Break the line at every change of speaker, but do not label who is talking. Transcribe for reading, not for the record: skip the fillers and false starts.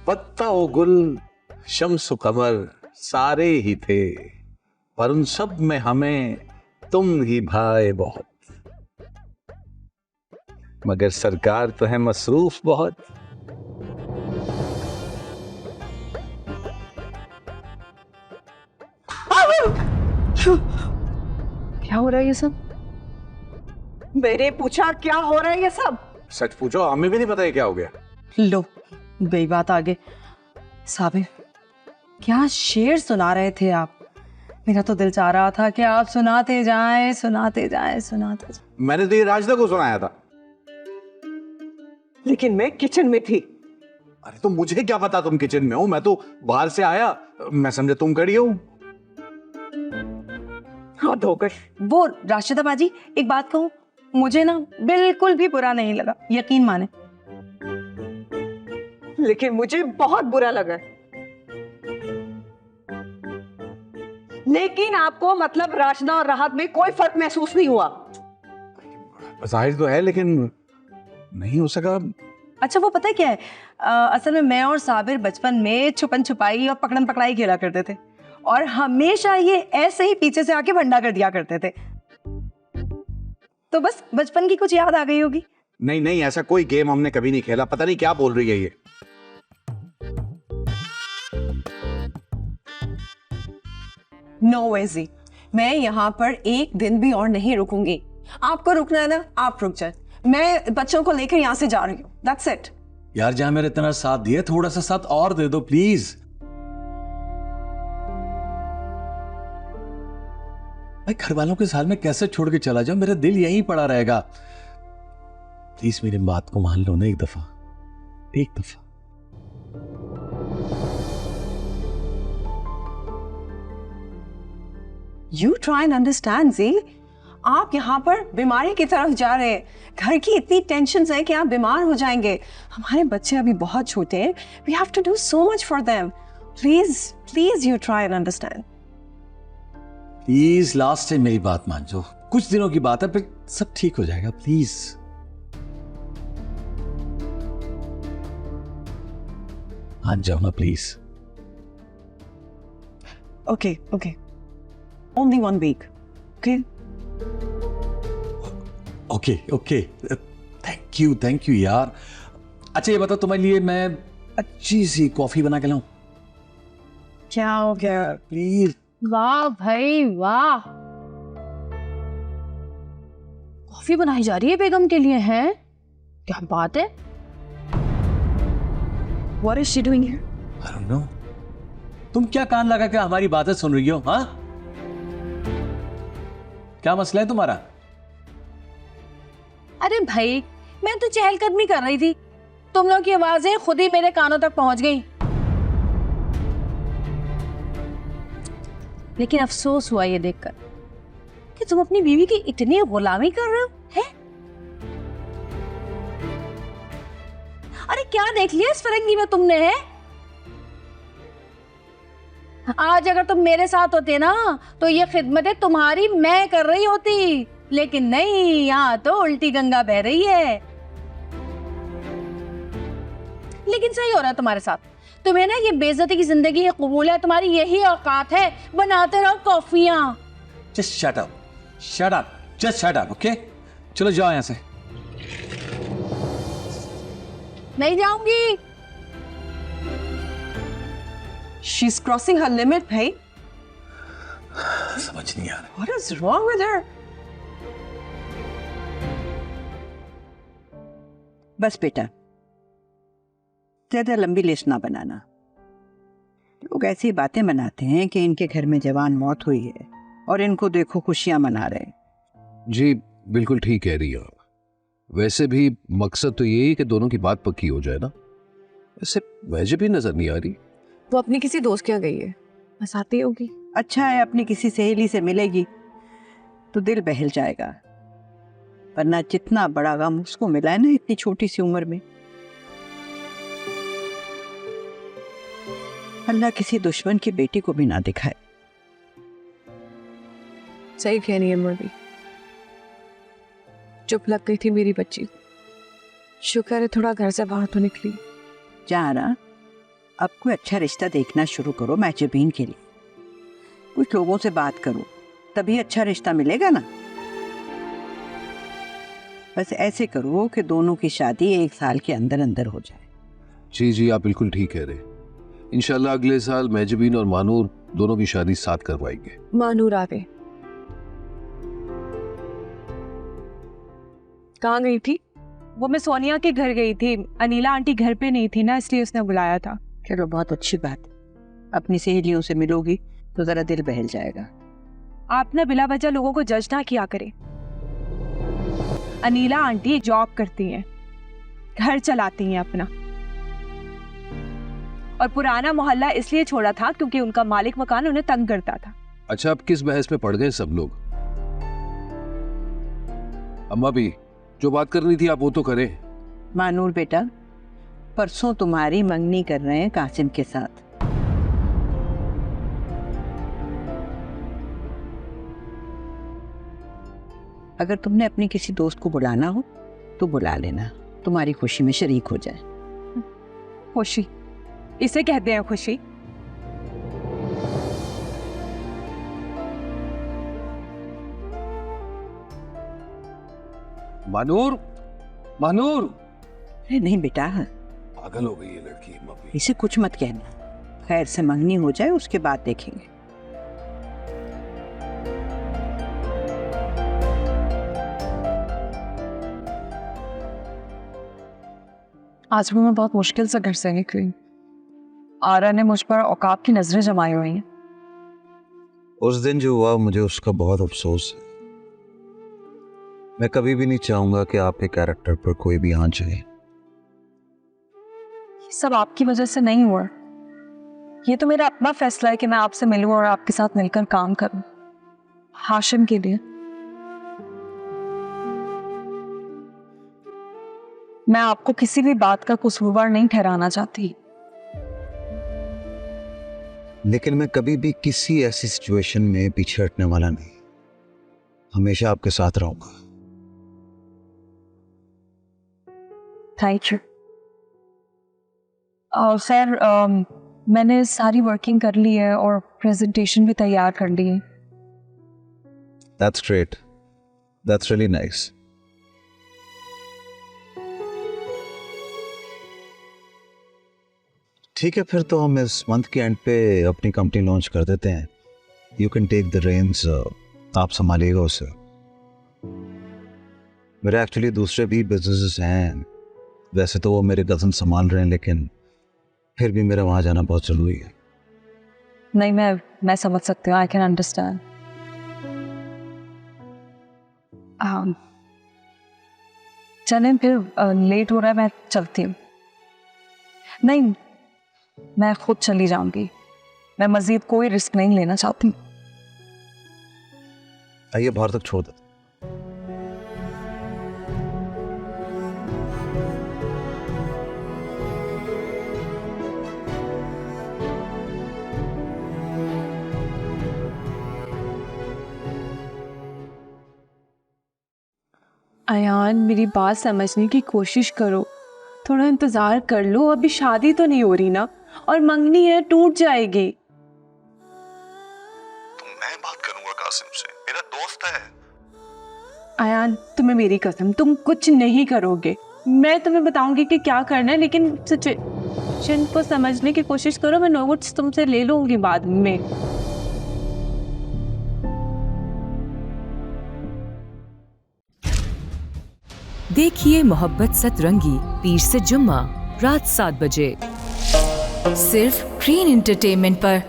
पत्ता ओ गुल शम्स कमर सारे ही थे, पर उन सब में हमें तुम ही भाए बहुत। मगर सरकार तो है मसरूफ बहुत।
क्या हो रहा है ये सब?
मैंने पूछा क्या हो रहा है ये सब?
सच पूछो, हमें भी नहीं पता ये क्या हो गया।
लो गई बात आगे। साबिर, क्या शेर सुना रहे थे आप? मेरा तो दिल चाह रहा था कि आप सुनाते जाएं, सुनाते जाएं, सुनाते जाएं।
मैंने तो ये राजदा को सुनाया था।
लेकिन मैं किचन में थी।
अरे तो मुझे क्या पता तुम किचन में हो, मैं तो बाहर से आया, मैं समझा तुम खड़ी हो।
हाँ धो गई।
वो राशिदा बाजी, एक बात कहूँ, मुझे ना बिल्कुल भी बुरा नहीं लगा, यकीन माने।
लेकिन मुझे बहुत बुरा लगा। लेकिन आपको मतलब राशना और राहत में कोई फर्क महसूस नहीं हुआ?
जाहिर तो है, लेकिन नहीं हो सका।
अच्छा वो पता है क्या है, असल में मैं और साबिर बचपन में छुपन छुपाई और पकड़न पकड़ाई खेला करते थे, और हमेशा ये ऐसे ही पीछे से आके भंडा कर दिया करते थे। तो बस बचपन की कुछ याद आ गई होगी।
नहीं नहीं, ऐसा कोई गेम हमने कभी नहीं खेला। पता नहीं क्या बोल रही है ये।
नो वे जी, मैं यहाँ पर एक दिन भी और नहीं रुकूंगी। आपको रुकना है ना, आप रुक जाए। मैं बच्चों को लेकर यहाँ से जा रही हूँ। That's it.
यार जहां मेरा इतना साथ दिया, थोड़ा सा साथ और दे दो प्लीज। भाई घर वालों के साथ में कैसे छोड़ के चला जाऊं, मेरा दिल यहीं पड़ा रहेगा। प्लीज मेरी बात को मान लो ना, एक दफा, एक दफा।
यू ट्राई एंड अंडरस्टैंड जी, आप यहाँ पर बीमारी की तरफ जा रहे हैं। घर की इतनी टेंशन है कि आप बीमार हो जाएंगे। हमारे बच्चे अभी बहुत छोटे हैं। We have to do so much for them. Please please you try and understand.
Please last time मेरी बात मान जाओ, कुछ दिनों की बात है, फिर सब ठीक हो जाएगा। प्लीज मान जाओ ना please.
Okay okay, only 1 week. Okay
okay okay, thank you यार। अच्छा ये बताओ, तुम्हारे लिए मैं अच्छी सी कॉफी बना के लाऊं?
क्या हो गया?
प्लीज।
वाह भाई वाह, कॉफी बनाई जा रही है बेगम के लिए, है? क्या बात है।
What is she doing here?
I don't know. तुम क्या कान लगा के हमारी बातें सुन रही हो? हाँ, क्या मसला है तुम्हारा?
अरे भाई मैं तो चहलकदमी कर रही थी, तुम लोग की आवाजें खुद ही मेरे कानों तक पहुंच गई। लेकिन अफसोस हुआ ये देखकर कि तुम अपनी बीवी की इतनी गुलामी कर रहे हो, है? अरे क्या देख लिया इस फरंगी में तुमने, है? आज अगर तुम मेरे साथ होते ना तो ये खिदमतें तुम्हारी मैं कर रही होती, लेकिन नहीं, यहाँ तो उल्टी गंगा बह रही है। लेकिन सही हो रहा है तुम्हारे साथ। तुम्हें ना ये बेइज्जती की जिंदगी है कबूल है, तुम्हारी यही औकात है, बनाते रहो कॉफियां।
Just shut up, just shut up, okay? चलो जाओ यहाँ से।
नहीं जाऊंगी।
She's crossing her limit, भाई।
समझ नहीं आ रहा।
What is wrong with her?
बस बेटा, ज्यादा लंबी लिस्ट ना बनाना। लोग ऐसी बातें बनाते हैं कि इनके घर में जवान मौत हुई है और इनको देखो खुशियां मना रहे।
जी बिल्कुल ठीक कह रही हैं आप। वैसे भी मकसद तो यही है कि दोनों की बात पक्की हो जाए ना। वैसे मुझे भी नजर नहीं आ रही।
वो अपनी किसी दोस्त के यहाँ गई है, बस आती होगी।
अच्छा है, अपनी किसी सहेली से मिलेगी तो दिल बहल जाएगा, वरना जितना बड़ा गम उसको मिला है ना इतनी छोटी सी उम्र में। अल्लाह किसी दुश्मन की बेटी को भी ना दिखाए।
सही कह रही है मर्दी। चुप लग गई थी मेरी बच्ची। शुक्र है थोड़ा घर से बाहर तो निकली।
जाना, अब कोई अच्छा रिश्ता देखना शुरू करो मैचबीन के लिए। कुछ लोगों से बात करो, तभी अच्छा रिश्ता मिलेगा ना। बस ऐसे करो कि दोनों की शादी 1 साल के अंदर अंदर हो जाए।
जी जी, आप बिल्कुल ठीक कह रहे। इंशाल्लाह अगले साल महजबीन और मानूर दोनों की शादी साथ करवाएंगे।
मानूर आ गए। कहाँ गई थी?
वो मैं सोनिया के घर गई थी, अनीला आंटी घर पे नहीं थी ना, इसलिए उसने बुलाया था।
चलो बहुत अच्छी बात, अपनी सहेलियों से मिलोगी तो जरा दिल बहल जाएगा।
आप ना बिला वजह लोगों को जज ना किया करें। अनीला आंटी जॉब करती हैं, घर चलाती हैं अपना, और पुराना मोहल्ला इसलिए छोड़ा था क्योंकि उनका मालिक मकान उन्हें तंग करता था।
अच्छा, अब किस बहस में पड़ गए सब लोग? अम्मा भी जो बात करनी थी आप वो तो करें।
मानूर बेटा, परसों तुम्हारी मंगनी कर रहे हैं कासिम के साथ। अगर तुमने अपने किसी दोस्त को बुलाना हो तो बुला लेना, तुम्हारी खुशी में शरीक हो जाए।
खुशी इसे कहते हैं खुशी?
मानूर, मानूर।
अरे नहीं बेटा,
पागल हो गई ये लड़की। मम्मी
इसे कुछ मत कहना, खैर से मंगनी हो जाए उसके बाद देखेंगे।
आज भी मैं बहुत मुश्किल से घर से निकली। आरा ने मुझ पर औकाब की नजरें जमाई हुई हैं।
उस दिन जो हुआ मुझे उसका बहुत अफसोस है। मैं कभी भी नहीं चाहूंगा कि आपके कैरेक्टर पर कोई भी आंच आए।
ये सब आपकी वजह से नहीं हुआ। ये तो मेरा अपना फैसला है कि मैं आपसे मिलूं और आपके साथ मिलकर काम करूं, हाशिम के लिए। मैं आपको किसी भी बात का कसूरवार नहीं ठहराना चाहती,
लेकिन मैं कभी भी किसी ऐसी सिचुएशन में पीछे हटने वाला नहीं, हमेशा आपके साथ रहूंगा।
Thank you. और खैर मैंने सारी वर्किंग कर ली है और प्रेजेंटेशन भी तैयार कर ली है।
That's great. That's really nice. ठीक है, फिर तो हम इस मंथ के एंड पे अपनी कंपनी लॉन्च कर देते हैं। You can take the reins, आप संभालिएगा उसे। मेरे एक्चुअली दूसरे भी बिजनेसेस हैं, वैसे तो वो मेरे कज़न संभाल रहे हैं, लेकिन फिर भी मेरा वहाँ जाना बहुत जरूरी है।
नहीं, मैं समझ सकती हूँ। I can understand. चलें फिर, लेट हो रहा है, मैं चलती हूँ। नहीं, मैं खुद चली जाऊंगी। मैं मजीद कोई रिस्क नहीं लेना चाहती।
आइए बाहर तक छोड़ देते।
अयान, मेरी बात समझने की कोशिश करो, थोड़ा इंतजार कर लो। अभी शादी तो नहीं हो रही ना, और मंगनी है, टूट जाएगी।
तो मैं बात करूंगा कासिम से, मेरा दोस्त है।
अयान, तुम्हें मेरी कसम, तुम कुछ नहीं करोगे। मैं तुम्हें बताऊंगी कि क्या करना है, लेकिन सिचुएशन को समझने की कोशिश करो। मैं नोट्स तुमसे ले लूंगी बाद में।
देखिए मोहब्बत सतरंगी पीर से जुम्मा रात 7 बजे सिर्फ ग्रीन एंटरटेनमेंट पर।